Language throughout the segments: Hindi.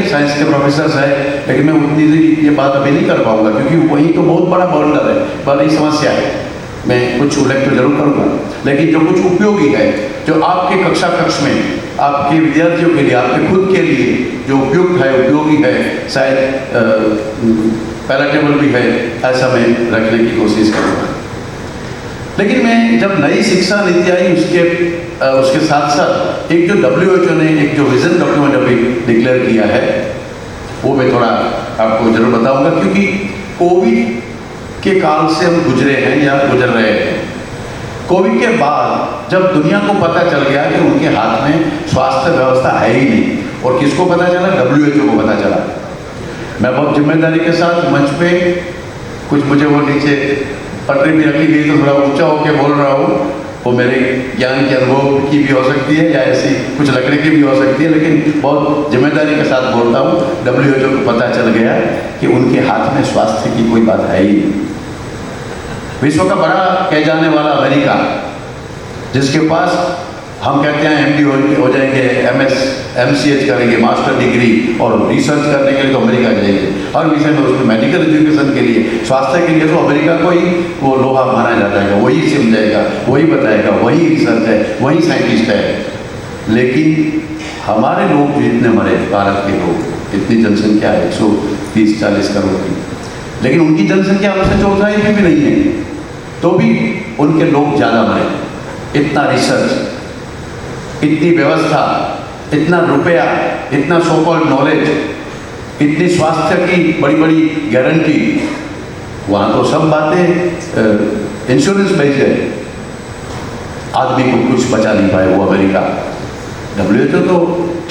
साइंस के प्रोफेसर हैं, लेकिन मैं उतनी ये बात अभी नहीं कर पाऊंगा क्योंकि वही तो बहुत बड़ा बंडल है, बड़ी समस्या है। मैं कुछ उल्लेख तो जरूर करूँगा, लेकिन जो कुछ उपयोगी है, जो आपके कक्षा कक्ष में आपके विद्यार्थियों के लिए, आपके खुद के लिए जो उपयुक्त है, उपयोगी है, शायद पैराटेबल भी है, ऐसा मैं रखने की कोशिश करूँगा। लेकिन मैं जब नई शिक्षा नीति आई उसके साथ साथ एक जो WHO ने एक जो विजन डॉक्यूमेंट अभी डिक्लेयर किया है, वो मैं थोड़ा आपको जरूर बताऊंगा, क्योंकि कोविड के काल से हम गुजरे हैं या गुजर रहे हैं। कोविड के बाद जब दुनिया को पता चल गया कि उनके हाथ में स्वास्थ्य व्यवस्था है ही नहीं, और किसको पता चला? WHO को पता चला। मैं बहुत जिम्मेदारी के साथ मंच पे कुछ, मुझे वो नीचे पटरी भी रखी गई तो थोड़ा ऊंचा होकर बोल रहा हूँ, वो मेरे ज्ञान के अनुभव की भी हो सकती है या ऐसी कुछ लकड़ी की भी हो सकती है, लेकिन बहुत जिम्मेदारी के साथ बोलता हूँ। WHO को पता चल गया कि उनके हाथ में स्वास्थ्य की कोई बात है ही नहीं। विश्व का बड़ा कह जाने वाला अमेरिका, जिसके पास हम कहते हैं MD हो जाएंगे, MS MCH करेंगे, मास्टर डिग्री, और रिसर्च करने के लिए तो अमेरिका जाएंगे हर विषय में। उसमें मेडिकल एजुकेशन के लिए, स्वास्थ्य के लिए तो अमेरिका को ही वो लोहा माना जाता है, वही समझाएगा, वही बताएगा, वही रिसर्च है, वही साइंटिस्ट है। लेकिन हमारे लोग जितने मरे, भारत के लोग, इतनी जनसंख्या है 130-140 करोड़ की, लेकिन उनकी जनसंख्या हमसे चौथाई भी नहीं है, तो भी उनके लोग ज़्यादा मरे। इतना रिसर्च, इतनी व्यवस्था, इतना रुपया, इतना सो कॉल्ड नॉलेज, इतनी स्वास्थ्य की बड़ी बड़ी गारंटी, वहाँ तो सब बातें इंश्योरेंस बेस्ड है। आदमी को कुछ बचा नहीं पाए वो अमेरिका। WHO तो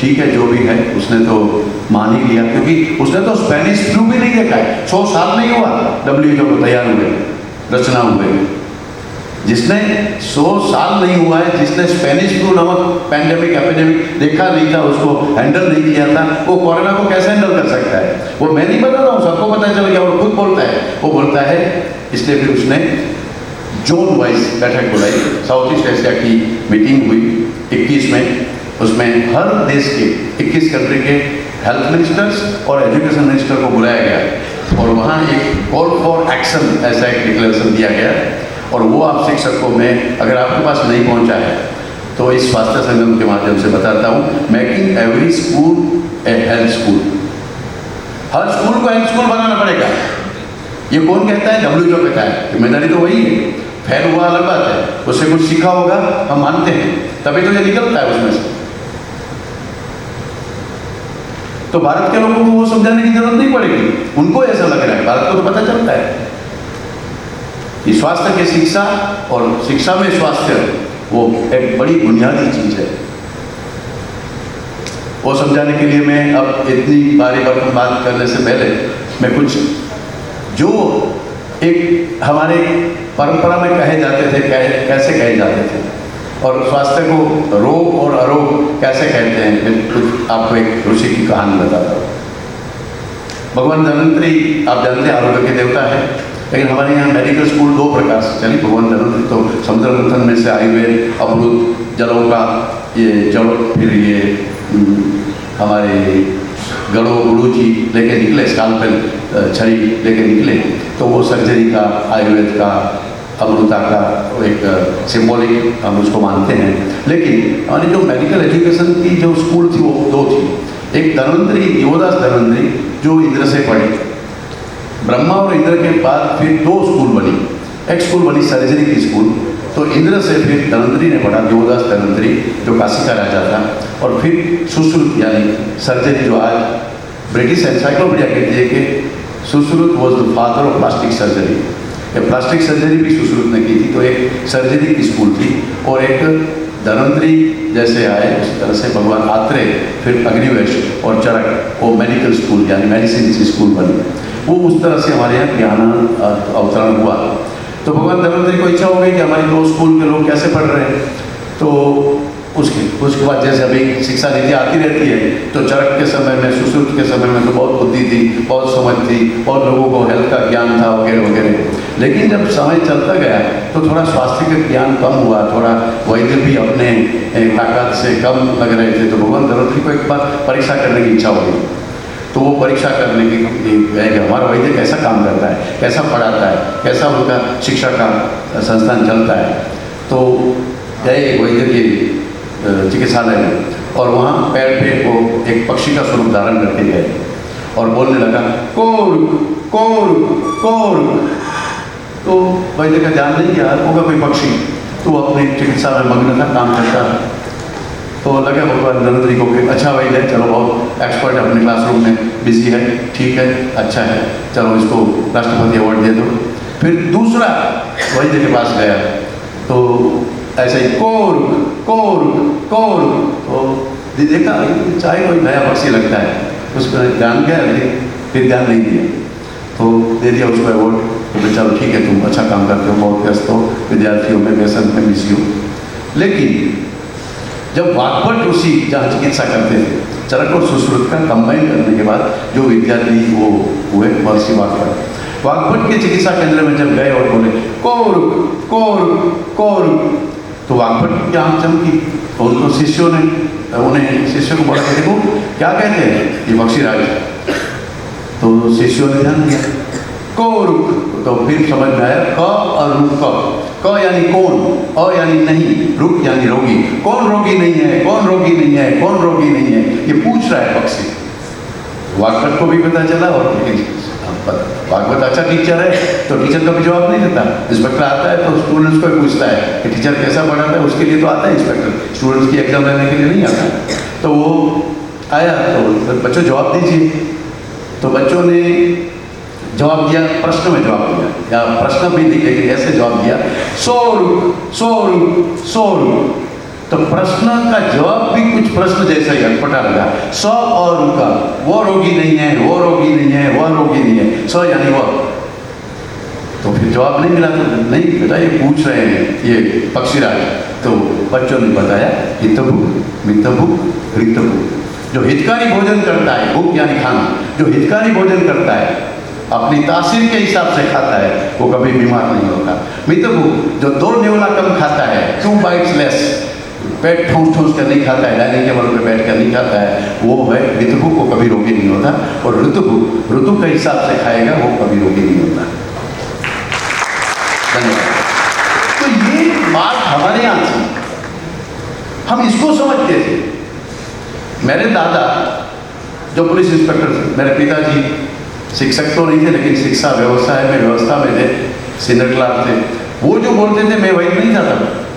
ठीक है, जो भी है उसने तो मान ही लिया, क्योंकि उसने तो स्पेनिश फ्लू भी नहीं देखा है। 100 साल नहीं हुआ WHO को तैयार हुए, रचना हुए। जिसने 100 साल नहीं हुआ है, जिसने स्पेनिश फ्लू नामक पैंडेमिक एपिडेमिक देखा नहीं था, उसको हैंडल नहीं किया था, वो कोरोना को कैसे हैंडल कर सकता है? वो मैं नहीं बता रहा हूँ, सबको पता चल गया, और खुद बोलता है, वो बोलता है। इसलिए फिर उसने जोन वाइज बैठक बुलाई, साउथ ईस्ट एशिया की मीटिंग हुई 21 में। उसमें हर देश के 21 कंट्री के हेल्थ मिनिस्टर्स और एजुकेशन मिनिस्टर को बुलाया गया, और वहाँ एक कॉल फॉर एक्शन ऐसा एक डिक्लेरेशन दिया गया। और वो आप शिक्षकों में, अगर आपके पास नहीं पहुंचा है तो इस स्वास्थ्य संगम के माध्यम से बताता हूँ, मेकिंग एवरी स्कूल ए हेल्थ स्कूल। हर स्कूल को हेल्थ स्कूल बनाना पड़ेगा। ये कौन कहता है? WHO कहता है। जिम्मेदारी तो वही है। फेल हुआ अलग बात है, उससे कुछ सीखा होगा, हम मानते हैं, तभी तो ये निकलता है उसमें से। तो भारत के लोगों को वो समझाने की जरूरत नहीं पड़ेगी, उनको ऐसा लग रहा है, भारत को तो पता चलता है कि स्वास्थ्य की शिक्षा और शिक्षा में स्वास्थ्य वो एक बड़ी बुनियादी चीज है। वो समझाने के लिए मैं अब इतनी बारी भरकम बात करने से पहले मैं कुछ जो एक हमारे परंपरा में कहे जाते थे, कैसे कहे जाते थे, और स्वास्थ्य को रोग और अरोग कैसे कहते हैं, मैं कुछ आपको एक ऋषि की कहानी बताता हूँ। भगवान धन्वंतरी आप जानते हैं आरोग्य के देवता है, लेकिन हमारे यहाँ मेडिकल स्कूल 2 प्रकार से चली। भगवान धन्वंतरी तो समुद्र मंथन में से आयुर्वेद, अमृत, जलों का ये जड़, फिर ये हमारे गड़ो गुरु जी लेके निकले, स्कालपेल छड़ी लेके निकले, तो वो सर्जरी का, आयुर्वेद का, अमृता का एक सिंबॉलिक हम उसको मानते हैं। लेकिन हमारी जो मेडिकल एजुकेशन की जो स्कूल थी वो 2 थी। एक धन्वंतरी, दिवोदास धन्वंतरी, जो इंद्र से पढ़े, ब्रह्मा और इंद्र के बाद फिर 2 स्कूल बनी। एक स्कूल बनी सर्जरी की स्कूल, तो इंद्र से फिर धन्वंतरी ने पढ़ा, दिवोदास धन्वंतरी जो काशी का राजा था, और फिर सुश्रुत यानी सर्जरी, जो आज ब्रिटिश एनसाइक्लोपीडिया कहती है कि Sushruta was the father of plastic surgery. Plastic surgery भी सुश्रुत ने की थी, तो एक सर्जरी की स्कूल थी। और एक धन्वंतरी जैसे आए उस तरह से भगवान आत्रेय, फिर अग्निवेश और चरक, वो मेडिकल स्कूल यानी मेडिसिन की स्कूल बनी। वो उस तरह से हमारे यहाँ ज्ञान अवतरण हुआ। तो भगवान धन्वंतरी को इच्छा हो गई कि हमारे 2 स्कूल के लोग कैसे पढ़ रहे हैं, तो उसके बाद जैसे अभी शिक्षा नीति आती रहती है, तो चरक के समय में, सुश्रुत के समय में तो बहुत बुद्धि थी, बहुत समझ थी, बहुत लोगों को हेल्थ का ज्ञान था वगैरह वगैरह। लेकिन जब समय चलता गया तो थोड़ा स्वास्थ्य का ज्ञान कम हुआ, थोड़ा वैद्य भी अपने ताकत से कम लग रहे थे। तो भगवान धन्वंतरी को एक बार परीक्षा करने की इच्छा हो गई। तो वो परीक्षा करने की कि हमारा वैद्य कैसा काम करता है, कैसा पढ़ाता है, कैसा उनका शिक्षा का संस्थान चलता है। तो गए वैद्य के चिकित्सालय में और वहाँ पैर पे वो एक पक्षी का स्वरूप धारण करके गए और बोलने लगा कोरुक कोरुक कोरुक। तो वैद्य का ध्यान नहीं किया, होगा कोई पक्षी, तो वो अपनी चिकित्सा में मग्न था, काम करता था। तो लगा भगवान नरेंद्र जी को कि अच्छा वैद्य है, चलो बहुत एक्सपर्ट अपने क्लासरूम में बिजी है, ठीक है, अच्छा है, चलो इसको राष्ट्रपति अवार्ड दे दो। फिर दूसरा वैद्य के पास गया तो ऐसे ही कोरुक कोरुक कोरुक। तो देखा चाहे कोई नया पक्षी लगता है, उसको ध्यान गया, फिर ध्यान नहीं दिया, तो दे दिया उसको अवार्ड। तो चलो ठीक है, तुम अच्छा काम करते हो, बहुत व्यस्त हो, विद्यार्थियों में व्यसन में बिजी हो। लेकिन जब वाग्भट ऋषि जहाँ चिकित्सा करते थे, चरक और सुश्रुत का कंबाइन करने के बाद जो विद्यार्थी वो हुए महर्षि वाग्भट के चिकित्सा केंद्र में जब गए और बोले कोरुक कोरुक कोरुक, तो वाग्भट की आंख चमकी। तो उनको शिष्यों ने उन्हें शिष्यों को बोला कि देखो क्या कहते हैं ये पक्षीराज। तो शिष्यों ने ध्यान दिया कोरुक, तो फिर समझ में आया क और रुक। क यानी कौन, अ यानी नहीं, रुक यानी रोगी। कौन रोगी नहीं है, कौन रोगी नहीं है, कौन रोगी नहीं है, ये पूछ रहा है पक्षी। वाग्भट को भी पता चला और वाग्भट अच्छा टीचर है तो टीचर का भी जवाब नहीं देता। इंस्पेक्टर आता है तो स्टूडेंट्स को पूछता है कि टीचर कैसा पढ़ाता है, उसके लिए तो आता है इंस्पेक्टर, स्टूडेंट्स की एग्जाम लेने के लिए नहीं आता। तो वो आया तो बच्चों जवाब दीजिए। तो बच्चों ने जवाब दिया, प्रश्न में जवाब दिया, या प्रश्न भी दिखे कि ऐसे जवाब दिया सोरुक सोरुक सोरुक। तो प्रश्न का जवाब भी कुछ प्रश्न जैसा ही अटपटा लगा। स और रुका, वो रोगी नहीं है, वो रोगी नहीं है, वह रोगी नहीं है, स यानी वह। तो फिर जवाब नहीं मिला, तो नहीं बेटा ये पूछ रहे हैं ये पक्षीराज। तो बच्चों ने बताया हितभुक मितभुक ऋतभुक। जो हितकारी भोजन करता है, भूख यानी खाना, जो हितकारी भोजन करता है अपनी तासीर के हिसाब से खाता है वो कभी बीमार नहीं होता। मितभुक जो 2 न्यूला कम खाता है, 2 bites less, पेट ठूस ठूस कर नहीं खाता है, डाइनिंग टेबल पे बैठ कर नहीं खाता है, वो है मितभुक, वो कभी रोगी नहीं होता। और ऋतुभुक ऋतु के हिसाब से खाएगा, वो कभी रोगी नहीं होता। धन्यवाद। तो ये बात हमारे यहाँ थी, हम इसको समझते थे। मेरे दादा जो पुलिस इंस्पेक्टर थे, मेरे पिताजी शिक्षक तो नहीं थे लेकिन शिक्षा व्यवस्था में थे, सीनियर क्लार्क थे। वो जो बोलते थे मैं वही नहीं था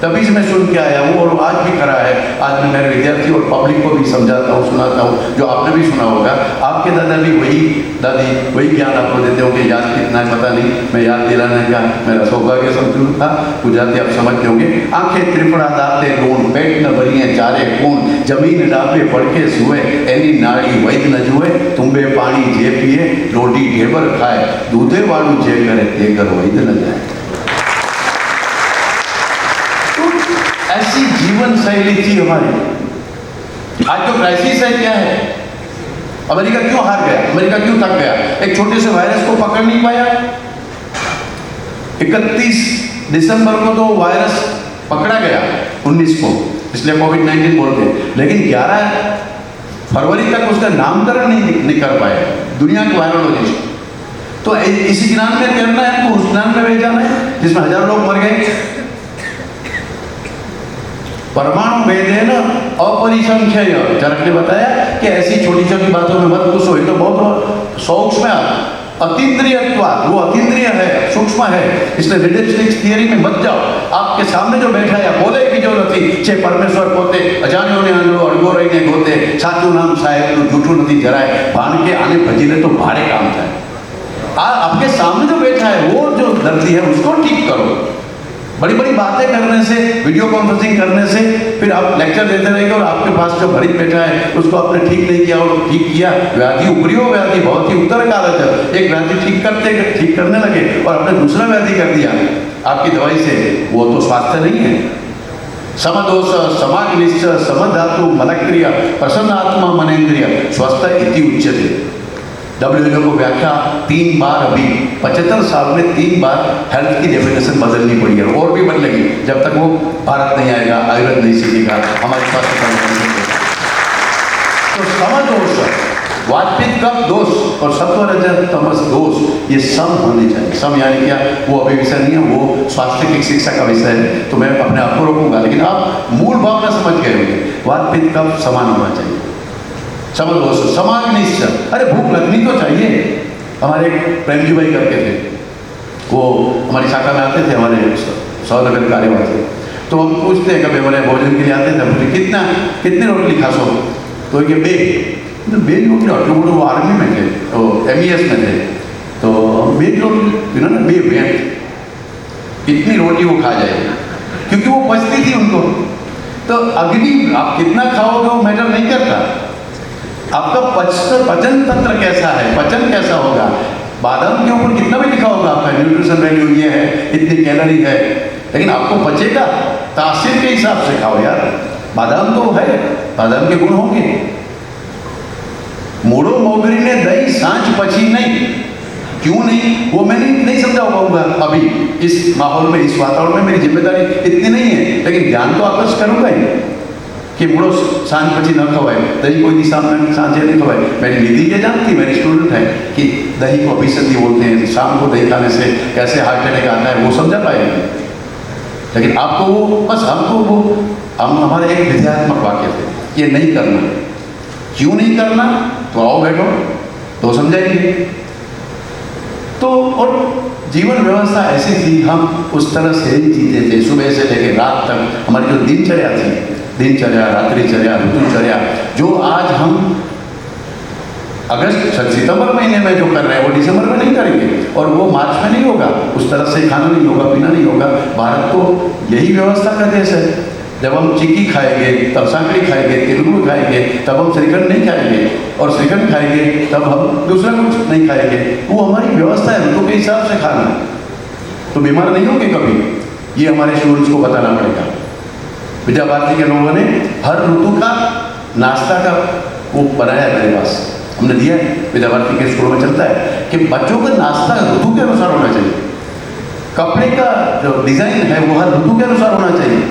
तभी से मैं सुन के आया हूँ और आज भी खड़ा है। आज मैं मेरे विद्यार्थी और पब्लिक को भी समझाता हूँ, सुनाता हूँ, जो आपने भी सुना होगा। आपके दादा भी दादी वही ज्ञान आपको देते हो कि याद कितना है पता नहीं, मैं याद दिलाने का मेरा सौभाग्य समझूँ था। गुजराती आप समझते होंगे। आंखें त्रिपुरा दाते लूण, पेट न भरिए चारे खून, जमीन डाबे पड़के सुए, एनी नाड़ी वैद न जुए, तुम्बे पानी जे पिए, रोटी ढेबर खाए, दूधे वालू जे करे ते घर वैद न जाए। ऐसी जीवन शैली थी हमारी। आज जो क्राइसिस है क्या है? अमेरिका क्यों हार गया, अमेरिका क्यों थक गया? एक छोटे से वायरस को पकड़ नहीं पाया। 31 दिसंबर को तो वायरस पकड़ा गया 19 को, इसलिए कोविड-19 बोलते हैं। लेकिन 11 फरवरी तक उसका नामकरण नहीं कर पाए दुनिया के वायरोलॉजिस्ट। तो इसी ज्ञान में तैरना है हमको, उस ज्ञान में बह जाना है जिसमें 1000 लोग मर गए। परमाणु भेदेन अपरिसंख्य, चरक ने बताया कि ऐसी छोटी छोटी बातों में मत घुसो, ये तो बहुत सूक्ष्म है। अतीन्द्रियत्वात्, वो अतीन्द्रिय है, सूक्ष्म है, इसलिए रिडक्शनिस्ट थियरी में मत जाओ। आपके सामने जो बैठा है बोले की जो નથી છે પરમેશ્વર પોતે અજાણ્યોને આંગળો અડગો રહીને ગોતે, સાચું નામ સાહેબનું જૂઠું નથી જરાય, ભાન કે આને ભજી ले तो भारे काम થાય। आपके सामने जो बैठा है वो जो धरती है उसको ठीक करो। बड़ी बड़ी बातें करने से, वीडियो कॉन्फ्रेंसिंग करने से फिर आप लेक्चर देते रहेंगे और आपके पास जो मरीज बैठा है उसको आपने ठीक नहीं किया और ठीक किया, व्याधि उपरी हो, व्याधि बहुत ही उत्तर कालज है। एक व्याधि ठीक करने लगे और आपने दूसरा व्याधि कर दिया आपकी दवाई से, वो तो स्वास्थ्य नहीं है। समदोष समाग्निश्च समधातु मनक्रिय प्रसन्नात्मा मनेन्द्रिय स्वस्थ इति उच्यते। WHO को व्याख्या 3 बार, अभी 75 साल में 3 बार हेल्थ की डेफिनेशन बदलनी पड़ी है और भी बदलेगी जब तक वो भारत नहीं आएगा, आयुर्वेद नहीं सीखेगा, हमारे स्वास्थ्य का नहीं सीखेगा। तो समदोष वातपित्त कफ दोष और सत्व रजत तमस दोष, ये सम होने चाहिए। सम यानी क्या, वो अभी विषय नहीं है, वो स्वास्थ्य की शिक्षा का विषय है, तो मैं अपने आप को रोकूंगा, लेकिन आप मूल भावना समझ गए होंगे। वातपित्त कफ समान होना चाहिए, सम दोष समान निश्चय। अरे भूख लगनी तो चाहिए। हमारे एक प्रेम जी भाई करके थे, वो हमारी शाखा में आते थे, हमारे 100 नगर कार्यवाही। तो हम पूछते हैं कभी हमारे भोजन के लिए आते थे, मुझे कितने रोटी खासो, तो ये बेज रोटी होटल, वो आर्मी में थे, तो MES में थे, तो बेज रोटी ना बे वेट कितनी रोटी वो खा जाएगी, क्योंकि वो पचती थी उनको। तो अग्नि आप कितना खाओगे वो मैटर नहीं करता, आपका पचन तंत्र कैसा है, पचन कैसा होगा। बादाम के ऊपर कितना भी लिखा होगा आपका न्यूट्रिशन वैल्यू ये है, इतनी कैलोरी है, लेकिन आपको बचेगा तासीर के हिसाब से खाओ यार। बादाम तो है, बादाम के गुण होंगे। मोड़ो मोगरी ने दही सांच पची नहीं, क्यों नहीं, वो मैं नहीं समझा पाऊंगा अभी इस माहौल में, इस वातावरण में। मेरी जिम्मेदारी इतनी नहीं है, लेकिन ज्ञान तो आकर्ष करूंगा ही कि मुड़ो सांझ पची न खवाए, दही कोई दिशा में सांझे नहीं खवाए। मेरी निधि ये जानती, मेरी स्टूडेंट है कि दही को अभिसंधि बोलते हैं, शाम को दही खाने से कैसे हार्ट अटैक आता है वो समझा पाएंगे। लेकिन आपको वो बस हम हमारे एक विद्यात्मक वाक्य थे, ये नहीं करना। क्यों नहीं करना, तो आओ बैठो तो समझाएंगे। तो और जीवन व्यवस्था ऐसी थी, हम उस तरह से ही जीते थे, सुबह से लेकर रात तक। हमारी जो दिनचर्या थी, दिनचर्या, रात्रिचर्या, ऋतुचर्या, जो आज हम सितंबर महीने में जो कर रहे हैं वो दिसंबर में नहीं करेंगे, और वो मार्च में नहीं होगा। उस तरह से खाना नहीं होगा, पीना नहीं होगा। भारत तो यही व्यवस्था का देश है। जब हम चिक्की खाएंगे तब सांकड़ी खाएंगे, तिलगुड़ खाएंगे तब हम श्रीखंड नहीं खाएंगे, और श्रीखंड खाएंगे तब हम दूसरा कुछ नहीं खाएंगे। वो हमारी व्यवस्था है, ऋतु के हिसाब से खाना है, तो बीमार नहीं होंगे कभी। ये हमारे स्टूडेंट्स को बताना पड़ेगा। विद्या भारती के लोगों ने हर ऋतु का नाश्ता का वो बनाया है, मेरे पास हमने दिया है। विद्या भारती के स्कूलों में चलता है कि बच्चों का नाश्ता ऋतु के अनुसार होना चाहिए। कपड़े का जो डिजाइन है वो हर ऋतु के अनुसार होना चाहिए।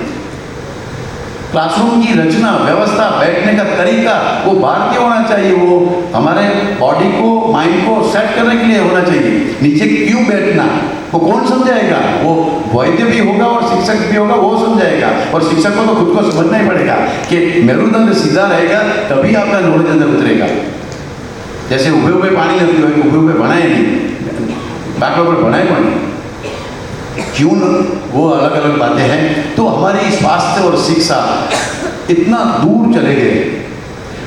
क्लासरूम की रचना, व्यवस्था, बैठने का तरीका वो भारतीय होना चाहिए। वो हमारे बॉडी को, माइंड को सेट करने के लिए होना चाहिए। नीचे क्यों बैठना वो कौन समझाएगा, वो वैद्य भी होगा और शिक्षक भी होगा, वो समझाएगा। और शिक्षक को तो खुद को समझना ही पड़ेगा कि मेरुदंड सीधा रहेगा तभी आपका नॉलेज अंदर उतरेगा। जैसे उभे उभे पानी नहीं हुए, उभे उभे बनाए नहीं, बाकी पर बनाए पानी क्यों न, वो अलग अलग बातें हैं। तो हमारी स्वास्थ्य और शिक्षा इतना दूर चले गए।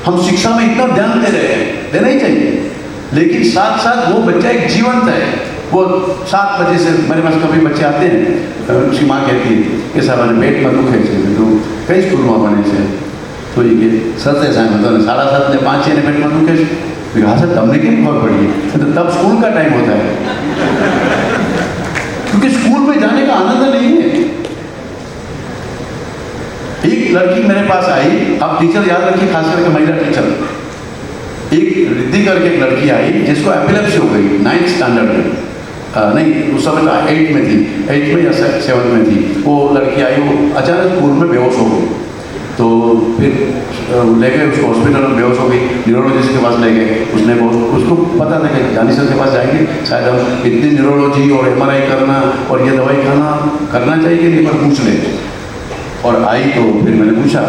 हम शिक्षा में इतना ध्यान दे रहे हैं, देना ही चाहिए, लेकिन साथ साथ वो बच्चा एक जीवंत है। वो 7 बजे से मेरे पास कभी बच्चे आते हैं, उसकी माँ कहती है कि साहब मैंने पेट में दुखे છે, तो कई स्कूल में बने છે, तो ये सत्य साहब तो 7:30 ने 5 ने पेट में दुखे છે। हाँ सर, तमने क्यों खबर पड़ी है, तो तब स्कूल का टाइम होता है, क्योंकि स्कूल में जाने का आनंद नहीं है। एक लड़की मेरे पास आई, आप टीचर याद रखिए, खास करके महिला टीचर। एक रिद्धि करके एक लड़की आई जिसको एपिलेप्सी हो गई 9th स्टैंडर्ड में, नहीं उस समय तो 8 में थी, 8 में या 7 में थी। वो लड़की आई, वो अचानक स्कूल में बेहोश हो गई। तो फिर ले गए उसको हॉस्पिटल में, बेहोश हो गई, न्यूरोलॉजिस्ट के पास ले गए। उसने उसको पता था कि जानी सर के पास जाएंगे, शायद हम इतनी न्यूरोलॉजी और MRI करना और ये दवाई खाना करना चाहिए कि नहीं, पर पूछ ले। और आई तो फिर मैंने पूछा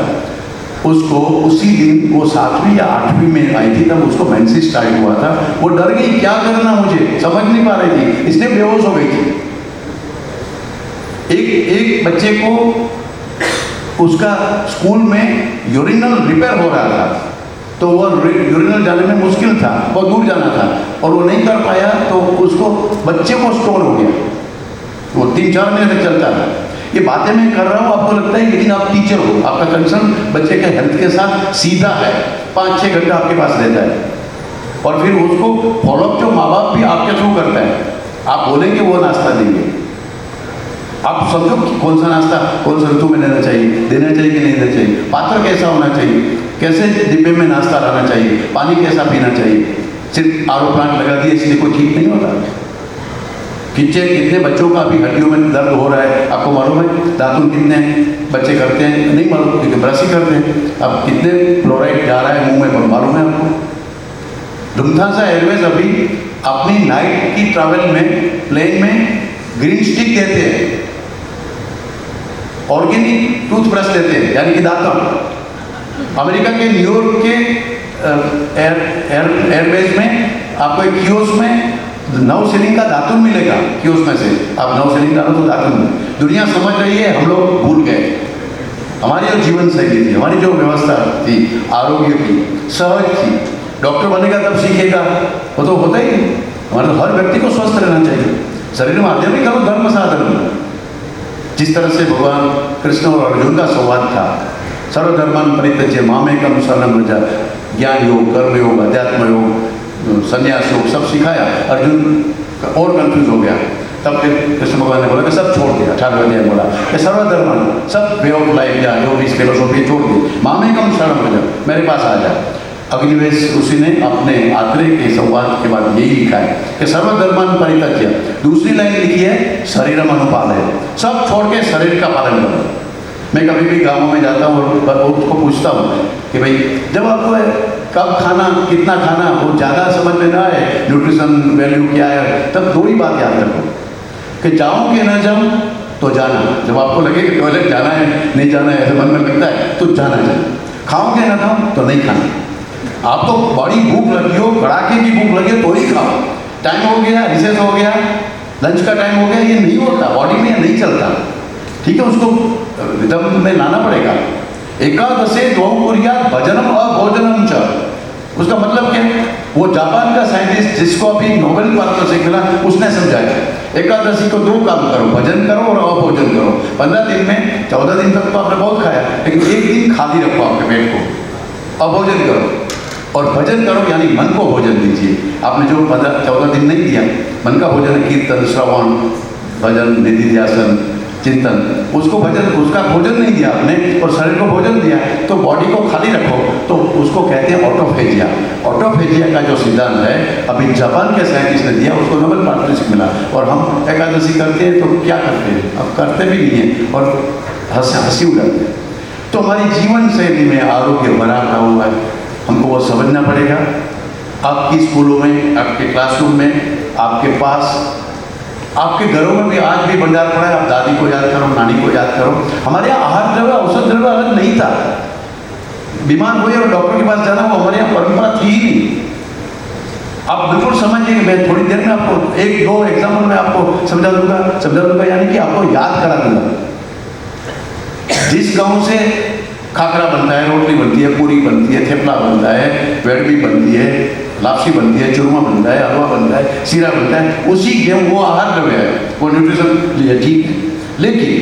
उसको, उसी दिन वो 7वीं या 8वीं में आई थी, तब उसको मेंसेस स्टार्ट हुआ था। वो डर गई, क्या करना मुझे समझ नहीं पा रही थी, इसलिए बेहोश हो गई थी। एक बच्चे को उसका स्कूल में यूरिनल रिपेयर हो रहा था, तो वो यूरिनल जाने में मुश्किल था, बहुत दूर जाना था, और वो नहीं कर पाया, तो उसको बच्चे को स्टोन हो गया। वो 3-4 महीने तक चलता था। ये बातें मैं कर रहा हूँ, आपको लगता है, लेकिन आप टीचर हो, आपका कंसर्न बच्चे के हेल्थ के साथ सीधा है। 5-6 घंटा आपके पास रहता है, और फिर उसको फॉलोअप जो माँ बाप भी आपके थ्रू करता है। आप बोलेंगे वो नाश्ता देंगे, आप समझो कि कौन सा नाश्ता कौन सा ऋतु में देना चाहिए कि नहीं देना चाहिए, पात्र कैसा होना चाहिए, कैसे डिब्बे में नाश्ता लाना चाहिए, पानी कैसा पीना चाहिए। सिर्फ RO प्लांट लगा दिए इसलिए कोई ठीक नहीं होता। कितने बच्चों का अभी हड्डियों में दर्द हो रहा है, आपको मालूम है? दातुन कितने बच्चे करते हैं, नहीं मालूम, क्योंकि ब्रश ही करते हैं। अब कितने फ्लोराइड जा रहा है मुंह में, मालूम है आपको? लुफ्थांसा एयरवेज अभी अपनी नाइट की ट्रैवल में प्लेन में ग्रीन स्टिक देते हैं, ऑर्गेनिक टूथब्रश देते हैं, यानी कि दातुन। अमेरिका के न्यूयॉर्क के एयरवेज में आपको एक कियोस्क में 9 सिलिंग का दातुन मिलेगा। कियोस्क में से आप 9 सिलिंग डालो तो दातुन। दुनिया समझ रही है, हम लोग भूल गए। हमारी जो जीवन शैली थी, हमारी जो व्यवस्था थी आरोग्य की, सहज थी। डॉक्टर बनेगा तब सीखेगा, वो तो होता ही नहीं। हमारे तो हर व्यक्ति को स्वस्थ रहना चाहिए। शरीर में आध्यात्मिक करो, धर्म साधन। जिस तरह से भगवान कृष्ण और अर्जुन का संवाद था, सर्वधर्मान् परित्यज्य मामेकं शरणं व्रज, ज्ञान योग, कर्म योग, अध्यात्म योग, संन्यास योग सब सिखाया। अर्जुन और कंफ्यूज हो गया। तब फिर कृष्ण भगवान ने बोला कि सब छोड़ दिया। 18वें अध्याय में बोला कि सर्वधर्म, सब वे ऑफ लाइफ या जो भी फिलोसॉफी छोड़ दी, मामेकं शरणं व्रज, मेरे पास आ जा। अग्निवेश ऋषि ने अपने आत्रेय के संवाद के बाद यही लिखा है कि सर्वधर्मान् परित्यज्य। दूसरी लाइन लिखी है शरीरम अनुपालय, सब छोड़ के शरीर का पालन करो। मैं कभी भी गाँव में जाता हूँ और उसको पूछता हूँ कि भाई जब आपको कब खाना, कितना खाना, वो ज़्यादा समझ में ना आए न्यूट्रिशन वैल्यू क्या है, तब 2 ही बात याद रखो कि जाओगे ना जब तो जाना। जब आपको लगे कि टॉयलेट जाना है, नहीं जाना है, ऐसे मन में लगता है तो जाना चाहिए। खाओगे ना तो नहीं खाना। आपको बड़ी भूख लगी हो, कड़ाके की भूख लगी हो तो ही खाओ। टाइम हो गया, रिसेस हो गया, लंच का टाइम हो गया, ये नहीं होता, बॉडी में नहीं चलता। ठीक है, उसको रिदम में लाना पड़ेगा। एकादशे द्वौ कुर्यात् भजनम अभोजनम च। उसका मतलब क्या है? वो जापान का साइंटिस्ट जिसको अभी नोबेल पारितोषिक मिला, उसने समझाया एकादशी को 2 काम करो, भजन करो और अभोजन करो। 15 दिन में 14 दिन तक तो आपने बहुत खाया, लेकिन एक दिन खाली रखो आपके पेट को, अभोजन करो और भजन करो, यानी मन को भोजन दीजिए। आपने जो 14 दिन नहीं दिया, मन का भोजन, कीर्तन, श्रवण, भजन, निधिध्यासन, चिंतन, उसको भजन, उसका भोजन नहीं दिया आपने और शरीर को भोजन दिया, तो बॉडी को खाली रखो, तो उसको कहते हैं ऑटोफेजिया। ऑटोफेजिया का जो सिद्धांत है अभी जापान के साइंटिस्ट ने दिया, उसको नोबेल पारितोषिक मिला। और हम एकादशी करते हैं तो क्या करते हैं? अब करते भी नहीं हैं और हंसी उड़ाते हैं। तो हमारी जीवन शैली में आरोग्य भरा हुआ है, हमको वो समझना पड़ेगा। आपकी स्कूलों में, आपके क्लासरूम में, आपके पास, आपके घरों में भी आज भी भंडार पड़ा है। आप दादी को याद करो, नानी को याद करो। हमारे यहाँ आहार द्रव्य, औषध द्रव्य अलग नहीं था। बीमार हुए और डॉक्टर के पास जाना, वो हमारे यहाँ परंपरा थी ही नहीं। आप बिल्कुल समझिए, मैं थोड़ी देर में आपको 1-2 एग्जाम्पल में आपको समझा दूंगा, यानी कि आपको याद करा दूंगा। जिस गाँव से खाखरा बनता है, रोटली बनती है, पूरी बनती है, थेपला बनता है, वेडमी बनती है, लापसी बनती है, चूरमा बनता है, हलवा बनता है, सीरा बनता है, उसी गेहूँ, वो आहार द्रव्य है, वो न्यूट्रिशन ठीक है। लेकिन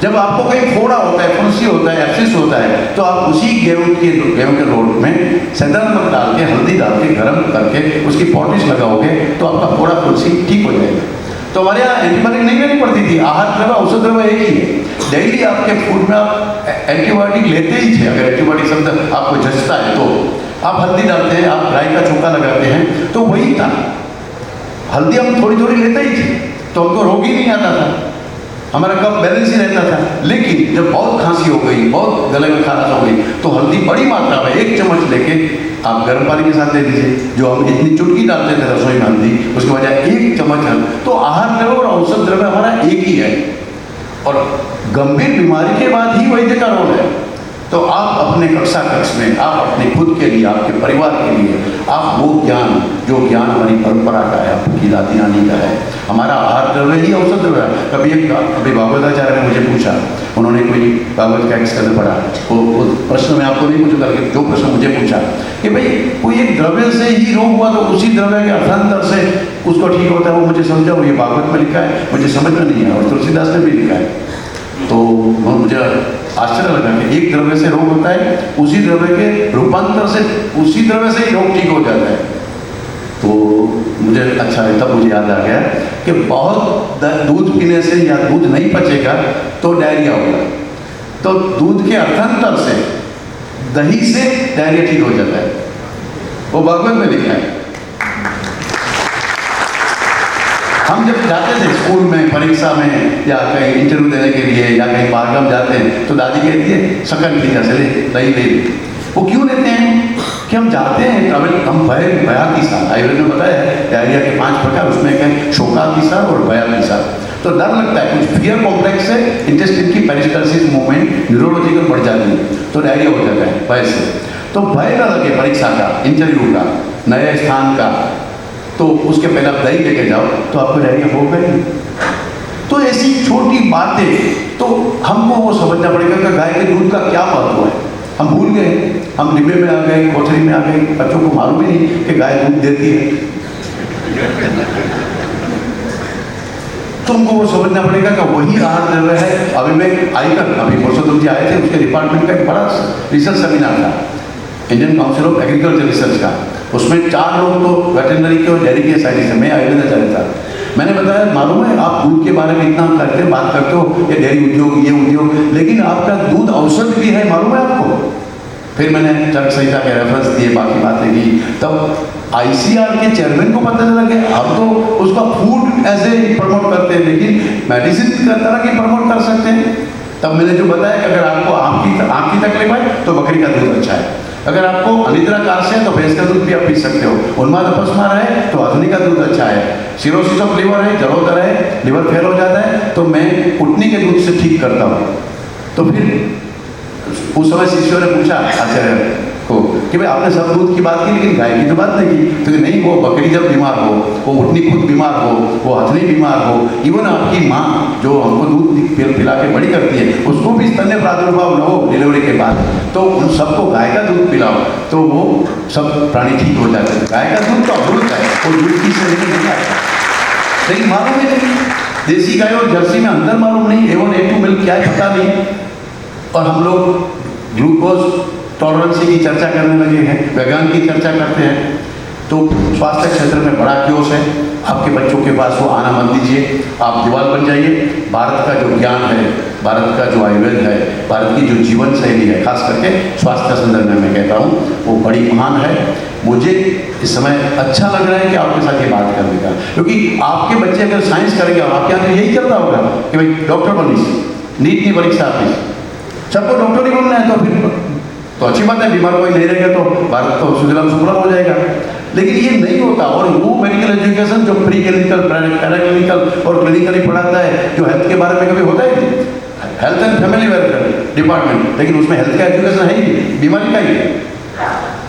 जब आपको कहीं फोड़ा होता है, फुंसी होता है, एब्सिस होता है, तो आप उसी गेहूँ के रोट में सेंधा नमक डाल के, हल्दी डाल के, गर्म करके उसकी पॉलिश लगाओगे तो आपका फोड़ा फुंसी ठीक हो जाएगा। तो हमारे यहाँ एंटीबायोटिक नहीं लेनी पड़ती थी। आहार द्रव्य, औषध द्रव्य एक ही है। डेली आपके फूड में आप एंटीबायोटिक लेते ही थे। अगर एंटीबायोटिक शब्द आपको जचता है तो आप हल्दी डालते हैं, आप राई का छोका लगाते हैं, तो वही था। हल्दी हम थोड़ी थोड़ी लेते ही थे, तो हमको रोग ही नहीं आता था, हमारा कफ बैलेंस ही रहता था। लेकिन जब बहुत खांसी हो गई, बहुत गले में खराश हो गई, तो हल्दी बड़ी मात्रा में 1 चम्मच लेके आप गर्म पानी के साथ दे दीजिए। जो हम इतनी चुटकी डालते थे रसोई में हल्दी, उसके बजाय 1 चम्मच। तो आहार द्रव्य और औषध द्रव्य हमारा एक ही है। और गंभीर बीमारी के बाद ही वैद्य का रोल है। तो आप अपने कक्षा कक्ष में, आप अपने खुद के लिए, आपके परिवार के लिए, आप वो ज्ञान, जो ज्ञान हमारी परंपरा का है, आपकी दादी नानी का है, हमारा आहार द्रव्य ही औषध द्रव्य है। कभी भागवताचार्य ने मुझे पूछा, उन्होंने कोई भागवत का एक्सकर्म पढ़ा, वो प्रश्न में आपको नहीं पूछूंगा, जो प्रश्न मुझे पूछा कि भाई कोई एक द्रव्य से ही रोग हुआ तो उसी द्रव्य के अर्थांतर से उसको ठीक होता है, वो मुझे समझाओ। ये भागवत में लिखा है, मुझे समझ में नहीं है, और तुलसीदास ने भी लिखा है। तो मुझे आश्चर्य लगा कि एक द्रव्य से रोग होता है, उसी द्रव्य के रूपांतर से, उसी द्रव्य से ही रोग ठीक हो जाता है। तो मुझे अच्छा है, तब मुझे याद आ गया कि बहुत दूध पीने से या दूध नहीं पचेगा तो डायरिया होगा, तो दूध के अर्थांतर से, दही से डायरिया ठीक हो जाता है। वो भागवत में लिखा है। हम जब जाते थे स्कूल में, परीक्षा में, या कहीं इंटरव्यू देने के लिए, या कहीं बाहर हम जाते हैं, तो दादी कहती है शकल ठीक है, चले दही ले। वो क्यों लेते हैं? कि हम जाते हैं ट्रैवल, हम भयातिसार, आयुर्वेद में बताया है डायरिया के 5 प्रकार, उसमें एक है शोकातिसार और भयातिसार। तो डर लगता है, कुछ फियर कॉम्प्लेक्स से इंटेस्टाइन की पेरिस्टाल्सिस मूवमेंट न्यूरोलॉजिकल बढ़ जाती है, तो डायरिया हो जाता है भय से। तो भय ना लगे परीक्षा का, इंटरव्यू का, नए स्थान का, तो उसके पहले आप दही लेके जाओ तो आपको डायरिया होगा ही। तो ऐसी छोटी बातें तो हमको वो समझना पड़ेगा कि गाय के दूध का क्या महत्व है। हम भूल गए, हम डिब्बे में आ गए, कोठरी में आ गए, बच्चों को मालूम ही नहीं कि गाय दूध देती है। तो हमको वो समझना पड़ेगा कि वही आहार द्रव्य है। अभी मैं आईकर, अभी पुरुषोत्तम जी आए थे, उसके डिपार्टमेंट का एक बड़ा रिसर्च सेमिनार था, Indian council of agriculture research का। उसमें 4 लोग तो वेटरनरी के और डेयरी के साइंटिस्ट हैं, मैं आयुर्वेदाचार्य था। मैंने बताया मालूम है आप दूध के बारे में इतना करते हैं, बात करते हो, ये डेयरी उद्योग, ये उद्योग, लेकिन आपका दूध औषधि भी है, मालूम है आपको? फिर मैंने चरक संहिता के रेफरेंस दिए, बाकी बातें की। तब आईसीआर के चेयरमैन को पता चला कि हम तो उसका फूड ऐसे प्रमोट करते हैं, लेकिन मेडिसिन का तरह की प्रमोट कर सकते हैं। तब मैंने जो बताया कि अगर आपको आँख की तकलीफ है तो बकरी का दूध अच्छा है, अगर आपको अनिद्रा कार्स है तो भैंस का दूध भी आप पी सकते हो, उन्माद अपस्मार है तो अधनी का दूध अच्छा है, सिरोसिस ऑफ लिवर है, जलोदर है, लिवर फेल हो जाता है तो मैं उटनी के दूध से ठीक करता हूँ। तो फिर उस समय शिष्यों ने पूछा आचार्य को कि भाई आपने सब दूध की बात की लेकिन गाय की तो बात नहीं की। तो नहीं, वो बकरी जब बीमार हो, वो उटनी खुद बीमार हो, वो हथनी बीमार हो, इवन आपकी माँ जो हमको दूध पिला के बड़ी करती है उसको भी स्तन्य प्रादुर्भाव न हो डिलीवरी के बाद, तो उन सबको गाय का दूध पिलाओ तो वो सब प्राणी ठीक हो जाते हैं। गाय का दूध तो अमृत है, वो दूध की से नहीं आता, लेकिन मालूम ही नहीं, देसी गाय और जर्सी में अंदर मालूम नहीं, A1 A2 मिल्क क्या है पता नहीं। और हम लोग ग्लूकोज टॉलरेंस की चर्चा करने लगे हैं, वेगान की चर्चा करते हैं। तो स्वास्थ्य क्षेत्र में बड़ा क्योस है, आपके बच्चों के पास वो आना मत दीजिए, आप दीवार बन जाइए। भारत का जो ज्ञान है, भारत का जो आयुर्वेद है, भारत की जो जीवन शैली है, खास करके स्वास्थ्य संदर्भ में मैं कहता हूँ, वो बड़ी महान है। मुझे इस समय अच्छा लग रहा है कि आपके साथ ये बात करने का, क्योंकि आपके बच्चे अगर साइंस करेंगे और आपके यहाँ तो यही चलता होगा कि भाई डॉक्टर बनिए, नीट की परीक्षा आपकी, सबको डॉक्टर ही बनना है, तो फिर तो अच्छी बात है, बीमार कोई नहीं रहेगा तो भारत तो सुजलाम सुफलाम हो जाएगा। लेकिन ये नहीं होता, और वो मेडिकल एजुकेशन जो प्री क्लिनिकल, पैराक्लिनिकल और क्लिनिकली पढ़ाता है, जो हेल्थ के बारे में कभी होता है, health and family welfare department, लेकिन उसमें हेल्थ का एजुकेशन है ही, बीमारी का ही है।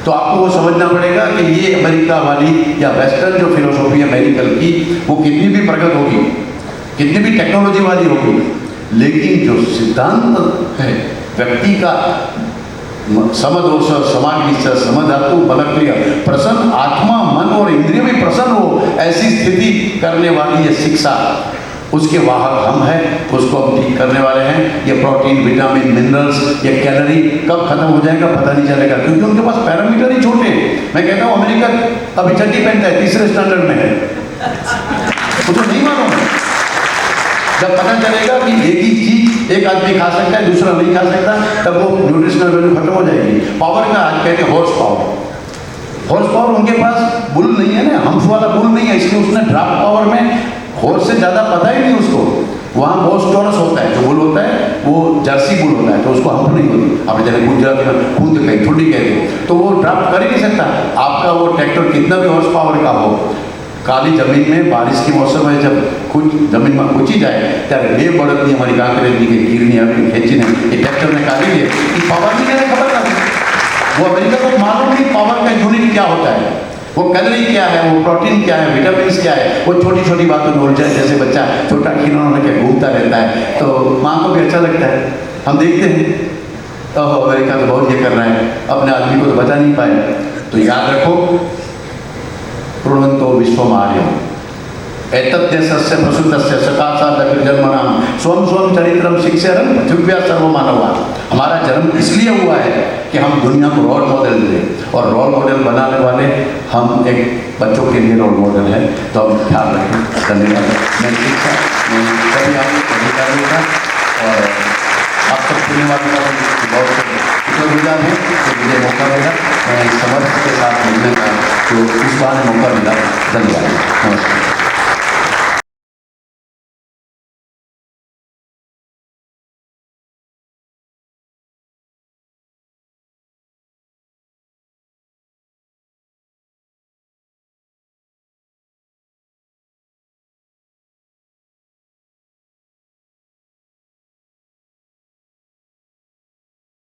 तो आपको वो समझना पड़ेगा कि ये अमेरिका वाली या वेस्टर्न जो फिलोसॉफी है मेडिकल की, वो कितनी भी प्रगत होगी, कितनी भी टेक्नोलॉजी वाली होगी, लेकिन जो सिद्धांत है व्यक्ति का समदोष समाग्निश्चय समधातु बलक्रिय प्रसन्न आत्मा मन और इंद्रिय भी प्रसन्न हो, ऐसी स्थिति करने वाली ये शिक्षा, उसके वाहक हम हैं, उसको हम ठीक करने वाले हैं। ये प्रोटीन, विटामिन, मिनरल्स, ये कैलोरी कब खत्म हो जाएगा पता नहीं चलेगा, क्योंकि उनके पास पैरामीटर ही छोटे हैं। मैं कहता हूँ अमेरिका अभी चड्डी पहनता है, 3रे स्टैंडर्ड में है, मुझे नहीं मालूम है। जब पता चलेगा कि एक ही चीज एक आदमी खा सकता है, दूसरा नहीं खा सकता, तब वो न्यूट्रिशनल वैल्यू खत्म हो जाएगी। पावर का आज कहते हैं हॉर्स पावर, हॉर्स पावर उनके पास बुल नहीं है ना, हम्फ वाला बुल नहीं है, इसलिए उसने ड्राफ्ट पावर में हॉर्स से ज़्यादा पता ही नहीं उसको। वहाँ बहुत टॉरस होता है, जो बुल होता है वो जर्सी बुल होता है, तो उसको हम्फ नहीं होती। आप जैसे गुजरात में खूंद कहीं ठुड्डी कहते हैं, तो वो ड्राफ्ट कर ही नहीं सकता। आपका वो ट्रैक्टर कितना भी हॉर्स पावर का हो, काली जमीन में बारिश के मौसम में जब कुछ जमीन में कुची जाए ત્યારે બે બળદની અમારી કાંકરેજની કે ગીરની આપણી ખેંચીને એ ટ્રેક્ટરને કાઢી દે, એ પાવરની એને खबर नहीं। वो अमेरिका को मालूम नहीं पावर का यूनिट क्या होता है, वो कैलोरी क्या है, वो प्रोटीन क्या है, विटामिन क्या है। वो छोटी छोटी बातों में उलझा, जैसे बच्चा छोटा खिलौना लेके घूमता रहता है, तो माँ को भी अच्छा लगता है। हम देखते हैं तो अमेरिका तो बहुत ये कर रहा है, अपने आदमी को तो बचा नहीं पाए। तो याद रखो, कुर्वन्तो विश्वमार्यम् एतद्देशस्य प्रसिद्धस्य सकाशादग्रजन्मनां स्वं स्वं चरित्रं शिक्षरं पृथिव्या सर्वमानवा। हमारा जन्म इसलिए हुआ है कि हम दुनिया को रोल मॉडल दें, और रोल मॉडल बनाने वाले हम एक बच्चों के लिए रोल मॉडल है। तो हम ख्याल रखें। धन्यवाद। मैं शिक्षा सभी आपको अधिकारी था, और आप सब धन्यवाद का बहुत शुक्रगुजार है कि मुझे मौका मिला, मैं समर्थ के साथ मिलने का जो इस बार मौका मिला। धन्यवाद। नमस्कार।